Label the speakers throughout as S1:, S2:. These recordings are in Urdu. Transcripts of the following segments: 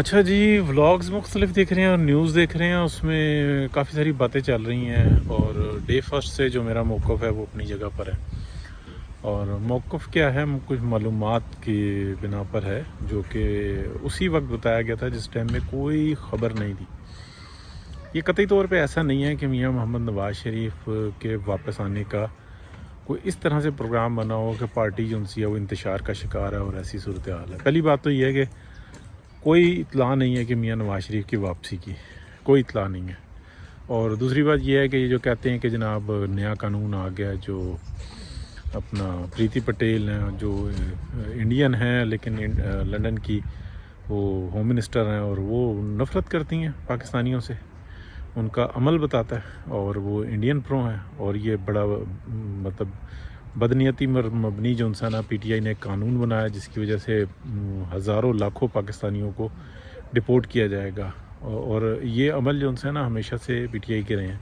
S1: اچھا جی، ولاگز مختلف دیکھ رہے ہیں اور نیوز دیکھ رہے ہیں، اس میں کافی ساری باتیں چل رہی ہیں اور ڈے فرسٹ سے جو میرا موقف ہے وہ اپنی جگہ پر ہے۔ اور موقف کیا ہے، کچھ معلومات کی بنا پر ہے جو کہ اسی وقت بتایا گیا تھا جس ٹائم میں کوئی خبر نہیں تھی۔ یہ قطعی طور پہ ایسا نہیں ہے کہ میاں محمد نواز شریف کے واپس آنے کا کوئی اس طرح سے پروگرام بنا ہو کہ پارٹی جو ہے وہ انتشار کا شکار ہے اور ایسی صورتحال ہے۔ پہلی بات تو یہ ہے کہ کوئی اطلاع نہیں ہے کہ میاں نواز شریف کی واپسی کی، کوئی اطلاع نہیں ہے۔ اور دوسری بات یہ ہے کہ یہ جو کہتے ہیں کہ جناب نیا قانون آ گیا، جو اپنا پریتی پٹیل ہیں جو انڈین ہیں لیکن لندن کی وہ ہوم منسٹر ہیں، اور وہ نفرت کرتی ہیں پاکستانیوں سے، ان کا عمل بتاتا ہے، اور وہ انڈین پرو ہیں، اور یہ بڑا مطلب بدنیتی مبنی جو انسان پی ٹی آئی نے ایک قانون بنایا جس کی وجہ سے ہزاروں لاکھوں پاکستانیوں کو ڈپورٹ کیا جائے گا، اور یہ عمل جو ہے نا ہمیشہ سے پی ٹی آئی کے رہے ہیں۔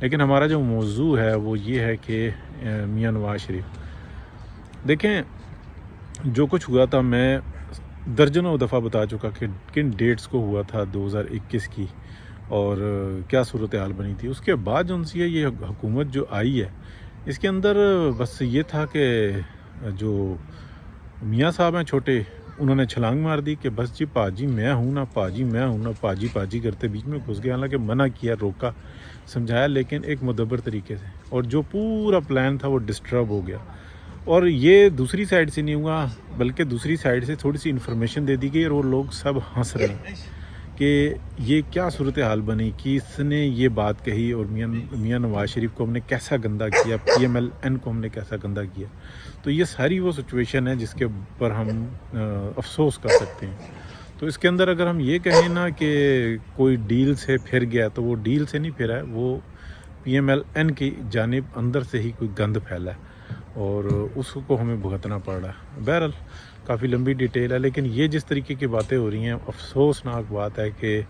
S1: لیکن ہمارا جو موضوع ہے وہ یہ ہے کہ میاں نواز شریف دیکھیں، جو کچھ ہوا تھا میں درجنوں دفعہ بتا چکا کہ کن ڈیٹس کو ہوا تھا 2021 کی، اور کیا صورتحال بنی تھی۔ اس کے بعد جو یہ حکومت جو آئی ہے، اس کے اندر بس یہ تھا کہ جو میاں صاحب ہیں چھوٹے، انہوں نے چھلانگ مار دی کہ بس جی پاجی میں ہوں نا، پاجی میں ہوں نا، پاجی پاجی کرتے بیچ میں گھس گئے، حالانکہ منع کیا، روکا، سمجھایا، لیکن ایک مدبر طریقے سے، اور جو پورا پلان تھا وہ ڈسٹرب ہو گیا۔ اور یہ دوسری سائڈ سے نہیں ہوا، بلکہ دوسری سائڈ سے تھوڑی سی انفارمیشن دے دی گئی، اور وہ لوگ سب ہنس رہے ہیں کہ یہ کیا صورتحال بنی، کس نے یہ بات کہی، اور میاں نواز شریف کو ہم نے کیسا گندہ کیا، پی ایم ایل این کو ہم نے کیسا گندہ کیا۔ تو یہ ساری وہ سچویشن ہے جس کے اوپر ہم افسوس کر سکتے ہیں۔ تو اس کے اندر اگر ہم یہ کہیں نا کہ کوئی ڈیل سے پھر گیا، تو وہ ڈیل سے نہیں پھرا ہے، وہ پی ایم ایل این کی جانب اندر سے ہی کوئی گند پھیلا ہے، اور اس کو ہمیں بھگتنا پڑ رہا ہے۔ بہرحال کافی لمبی ڈیٹیل ہے، لیکن یہ جس طریقے کی باتیں ہو رہی ہیں، افسوسناک بات ہے کہ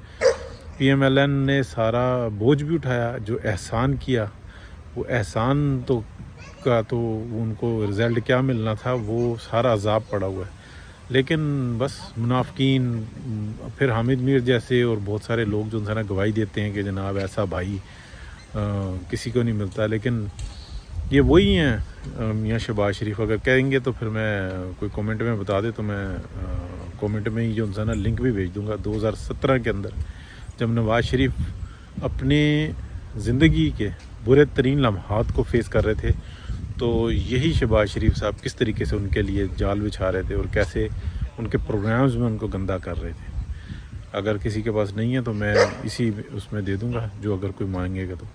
S1: پی ایم ایل این نے سارا بوجھ بھی اٹھایا، جو احسان کیا، وہ احسان تو ان کو رزلٹ کیا ملنا تھا، وہ سارا عذاب پڑا ہوا ہے۔ لیکن بس منافقین، پھر حامد میر جیسے اور بہت سارے لوگ جو نا گواہی دیتے ہیں کہ جناب ایسا بھائی کسی کو نہیں ملتا، لیکن یہ وہی ہیں میاں شہباز شریف۔ اگر کہیں گے تو پھر میں کوئی کومنٹ میں بتا دے تو میں کومنٹ میں ہی جو نا لنک بھی بھیج دوں گا۔ 2017 کے اندر جب نواز شریف اپنے زندگی کے برے ترین لمحات کو فیس کر رہے تھے، تو یہی شہباز شریف صاحب کس طریقے سے ان کے لیے جال بچھا رہے تھے اور کیسے ان کے پروگرامز میں ان کو گندہ کر رہے تھے۔ اگر کسی کے پاس نہیں ہے تو میں اسی اس میں دے دوں گا، جو اگر کوئی مانگے گا تو۔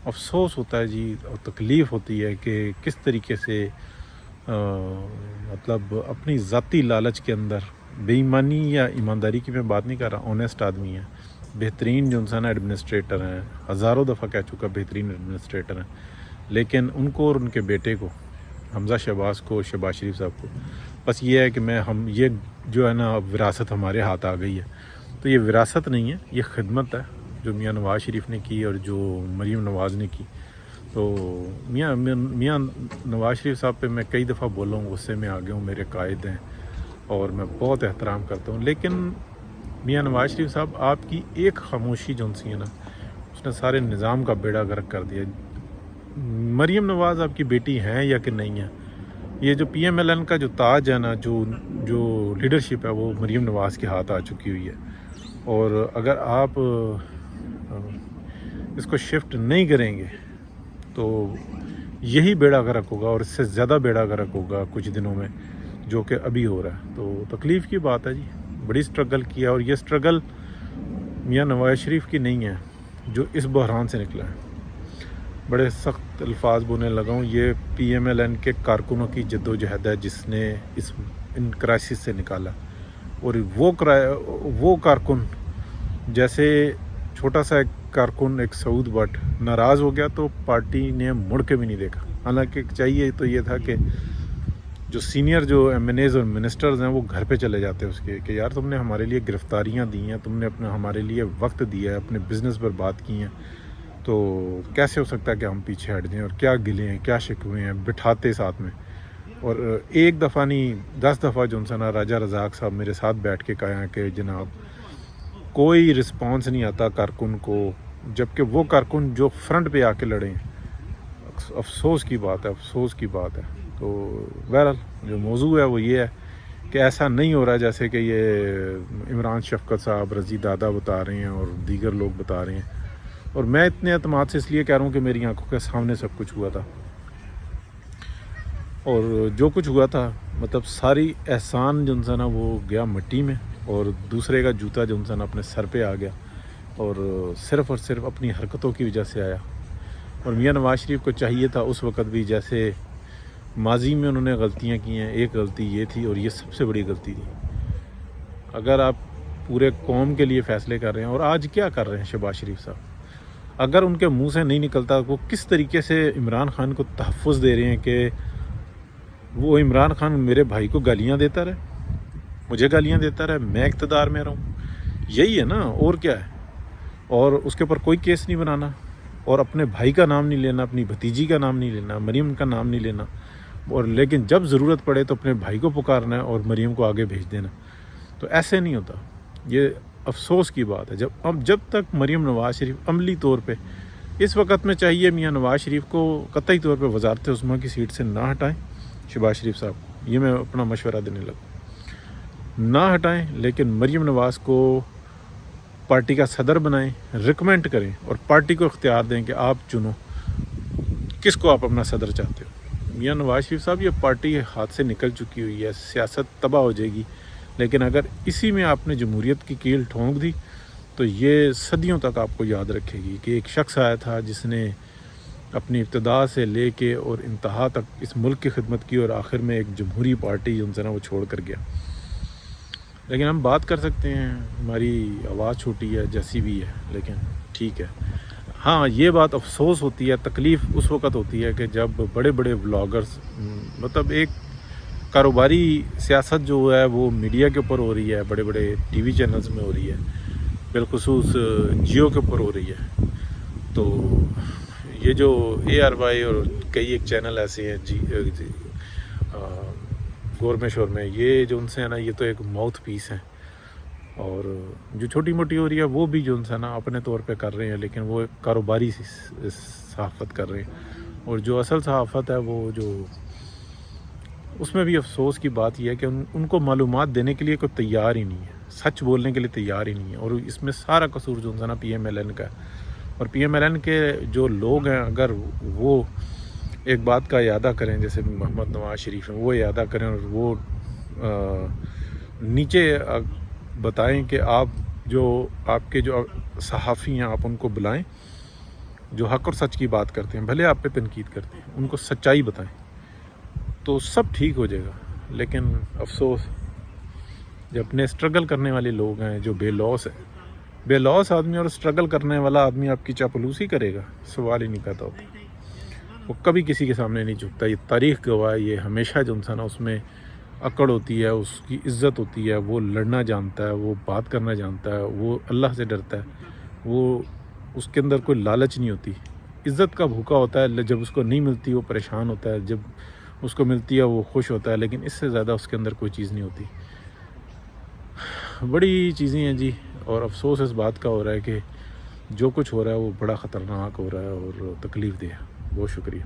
S1: افسوس ہوتا ہے جی، اور تکلیف ہوتی ہے کہ کس طریقے سے مطلب اپنی ذاتی لالچ کے اندر بے ایمانی یا ایمانداری کی میں بات نہیں کر رہا، آنیسٹ آدمی ہیں، بہترین جو انسان ایڈمنسٹریٹر ہیں، ہزاروں دفعہ کہہ چکا بہترین ایڈمنسٹریٹر ہیں، لیکن ان کو اور ان کے بیٹے کو، حمزہ شہباز کو، شہباز شریف صاحب کو، بس یہ ہے کہ یہ جو ہے نا وراثت ہمارے ہاتھ آ گئی ہے۔ تو یہ وراثت نہیں ہے، یہ خدمت ہے جو میاں نواز شریف نے کی اور جو مریم نواز نے کی۔ تو میاں نواز شریف صاحب پہ میں کئی دفعہ بولا ہوں، غصے میں آ گیا ہوں، میرے قائد ہیں اور میں بہت احترام کرتا ہوں، لیکن میاں نواز شریف صاحب آپ کی ایک خاموشی جو سی ہے نا، اس نے سارے نظام کا بیڑا غرق کر دیا۔ مریم نواز آپ کی بیٹی ہیں یا کہ نہیں ہے؟ یہ جو پی ایم ایل این کا جو تاج ہے نا، جو لیڈرشپ ہے، وہ مریم نواز کے ہاتھ آ چکی ہوئی ہے، اور اگر آپ اس کو شفٹ نہیں کریں گے تو یہی بیڑا غرق ہوگا، اور اس سے زیادہ بیڑا غرق ہوگا کچھ دنوں میں، جو کہ ابھی ہو رہا ہے۔ تو تکلیف کی بات ہے جی، بڑی سٹرگل کیا، اور یہ سٹرگل میاں نواز شریف کی نہیں ہے جو اس بحران سے نکلا ہے۔ بڑے سخت الفاظ بولنے لگا ہوں، یہ پی ایم ایل این کے کارکنوں کی جد و جہد ہے جس نے ان کرائسس سے نکالا، اور وہ کارکن جیسے چھوٹا سا ایک کارکن، ایک سعود بٹ ناراض ہو گیا تو پارٹی نے مڑ کے بھی نہیں دیکھا، حالانکہ چاہیے تو یہ تھا کہ جو سینئر جو ایم این ایز اور منسٹرز ہیں وہ گھر پہ چلے جاتے اس کے کہ یار تم نے ہمارے لیے گرفتاریاں دی ہیں، تم نے ہمارے لیے وقت دیا ہے، اپنے بزنس پر بات کی ہیں، تو کیسے ہو سکتا ہے کہ ہم پیچھے ہٹ جائیں، اور کیا گلے ہیں، کیا شکوے ہیں، بٹھاتے ساتھ میں۔ اور ایک دفعہ نہیں 10 دفعہ جو انسان راجہ رزاق صاحب میرے ساتھ بیٹھ کے کہا کہ جناب کوئی رسپانس نہیں آتا کارکن کو، جبکہ وہ کارکن جو فرنٹ پہ آ کے لڑے ہیں. افسوس کی بات ہے، افسوس کی بات ہے. تو بہرحال جو موضوع ہے وہ یہ ہے کہ ایسا نہیں ہو رہا جیسے کہ یہ عمران شفقت صاحب، رضی دادا بتا رہے ہیں اور دیگر لوگ بتا رہے ہیں. اور میں اتنے اعتماد سے اس لیے کہہ رہا ہوں کہ میری آنکھوں کے سامنے سب کچھ ہوا تھا، اور جو کچھ ہوا تھا مطلب ساری احسان جو انسان ہے وہ گیا مٹی میں، اور دوسرے کا جوتا جو انسان اپنے سر پہ آ گیا، اور صرف اپنی حرکتوں کی وجہ سے آیا. اور میاں نواز شریف کو چاہیے تھا اس وقت بھی، جیسے ماضی میں انہوں نے غلطیاں کی ہیں، ایک غلطی یہ تھی اور یہ سب سے بڑی غلطی تھی. اگر آپ پورے قوم کے لیے فیصلے کر رہے ہیں، اور آج کیا کر رہے ہیں شہباز شریف صاحب، اگر ان کے منہ سے نہیں نکلتا وہ کس طریقے سے عمران خان کو تحفظ دے رہے ہیں کہ وہ عمران خان میرے بھائی کو گالیاں دیتا رہے، مجھے گالیاں دیتا رہے، میں اقتدار میں رہوں. یہی ہے نا، اور کیا ہے. اور اس کے اوپر کوئی کیس نہیں بنانا، اور اپنے بھائی کا نام نہیں لینا، اپنی بھتیجی کا نام نہیں لینا، مریم کا نام نہیں لینا، اور لیکن جب ضرورت پڑے تو اپنے بھائی کو پکارنا ہے اور مریم کو آگے بھیج دینا. تو ایسے نہیں ہوتا. یہ افسوس کی بات ہے. جب تک مریم نواز شریف عملی طور پہ اس وقت میں چاہیے میاں نواز شریف کو قطعی طور پہ وزارت عظمیٰ کی سیٹ سے نہ ہٹائیں شہباز شریف صاحب کو، یہ میں اپنا مشورہ دینے لگا، نہ ہٹائیں، لیکن مریم نواز کو پارٹی کا صدر بنائیں، ریکمینڈ کریں اور پارٹی کو اختیار دیں کہ آپ چنو کس کو آپ اپنا صدر چاہتے ہو. میاں نواز شریف صاحب، یہ پارٹی ہاتھ سے نکل چکی ہوئی ہے، سیاست تباہ ہو جائے گی، لیکن اگر اسی میں آپ نے جمہوریت کی کیل ٹھونک دی تو یہ صدیوں تک آپ کو یاد رکھے گی کہ ایک شخص آیا تھا جس نے اپنی ابتدا سے لے کے اور انتہا تک اس ملک کی خدمت کی، اور آخر میں ایک جمہوری پارٹی ان سے نا وہ چھوڑ کر گیا. لیکن ہم بات کر سکتے ہیں، ہماری آواز چھوٹی ہے جیسی بھی ہے، لیکن ٹھیک ہے. ہاں یہ بات افسوس ہوتی ہے، تکلیف اس وقت ہوتی ہے کہ جب بڑے بڑے بلاگرز، مطلب ایک کاروباری سیاست جو ہے وہ میڈیا کے اوپر ہو رہی ہے، بڑے بڑے ٹی وی چینلز میں ہو رہی ہے، بالخصوص جیو کے اوپر ہو رہی ہے. تو یہ جو اے آر وائی اور کئی ایک چینل ایسے ہیں گور میں شور میں، یہ جو ان سے ہے نا یہ تو ایک ماؤتھ پیس ہیں. اور جو چھوٹی موٹی ہو رہی ہے وہ بھی جو ان سے نا اپنے طور پہ کر رہے ہیں، لیکن وہ ایک کاروباری صحافت کر رہے ہیں. اور جو اصل صحافت ہے وہ جو اس میں بھی افسوس کی بات یہ ہے کہ ان کو معلومات دینے کے لیے کوئی تیار ہی نہیں ہے، سچ بولنے کے لیے تیار ہی نہیں ہے. اور اس میں سارا قصور جو ہے نا پی ایم ایل این کا ہے. اور پی ایم ایل این کے جو لوگ ہیں اگر وہ ایک بات کا اعادہ کریں، جیسے محمد نواز شریف ہیں، وہ اعادہ کریں اور وہ نیچے بتائیں کہ آپ کے جو صحافی ہیں آپ ان کو بلائیں جو حق اور سچ کی بات کرتے ہیں، بھلے آپ پہ تنقید کرتے ہیں، ان کو سچائی بتائیں تو سب ٹھیک ہو جائے گا. لیکن افسوس جو اپنے اسٹرگل کرنے والے لوگ ہیں، جو بے لوس آدمی اور اسٹرگل کرنے والا آدمی آپ کی چاپلوسی کرے گا، سوال ہی نہیں پیدا ہوتا. وہ کبھی کسی کے سامنے نہیں جھکتا. یہ تاریخ گواہ ہے. یہ ہمیشہ جو انسان اس میں اکڑ ہوتی ہے، اس کی عزت ہوتی ہے، وہ لڑنا جانتا ہے، وہ بات کرنا جانتا ہے، وہ اللہ سے ڈرتا ہے، وہ اس کے اندر کوئی لالچ نہیں ہوتی. عزت کا بھوکا ہوتا ہے، جب اس کو نہیں ملتی وہ پریشان ہوتا ہے، جب اس کو ملتی ہے وہ خوش ہوتا ہے، لیکن اس سے زیادہ اس کے اندر کوئی چیز نہیں ہوتی. بڑی چیزیں ہیں جی. اور افسوس اس بات کا ہو رہا ہے کہ جو کچھ ہو رہا ہے وہ بڑا خطرناک ہو رہا ہے اور تکلیف دہ ہے. بہت شکریہ.